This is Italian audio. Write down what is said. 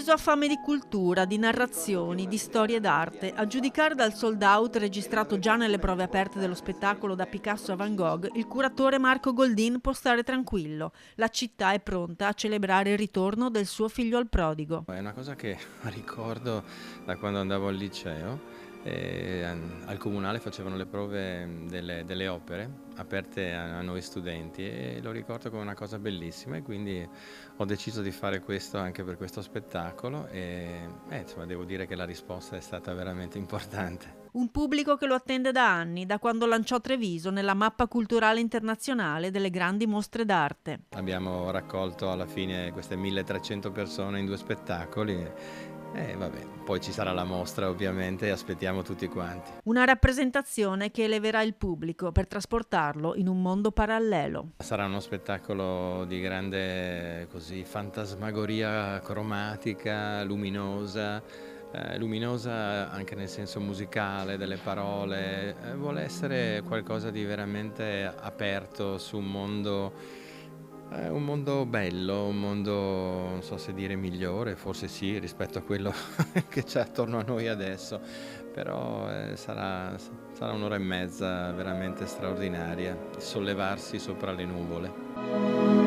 Treviso ha fame di cultura, di narrazioni, di storie d'arte. A giudicare dal sold out registrato già nelle prove aperte dello spettacolo da Picasso a Van Gogh, il curatore Marco Goldin può stare tranquillo. La città è pronta a celebrare il ritorno del suo figlio al prodigo. È una cosa che ricordo da quando andavo al liceo. Al comunale facevano le prove delle opere aperte a noi studenti e lo ricordo come una cosa bellissima, e quindi ho deciso di fare questo anche per questo spettacolo e insomma devo dire che la risposta è stata veramente importante. Un pubblico che lo attende da anni, da quando lanciò Treviso nella mappa culturale internazionale delle grandi mostre d'arte. Abbiamo raccolto alla fine queste 1300 persone in 2 spettacoli e vabbè, poi ci sarà la mostra ovviamente e aspettiamo tutti quanti. Una rappresentazione che eleverà il pubblico per trasportarlo in un mondo parallelo. Sarà uno spettacolo di grande così fantasmagoria cromatica, luminosa anche nel senso musicale delle parole. Vuole essere qualcosa di veramente aperto su un mondo bello, un mondo, non so se dire migliore, forse sì, rispetto a quello che c'è attorno a noi adesso, però sarà un'ora e mezza veramente straordinaria, di sollevarsi sopra le nuvole.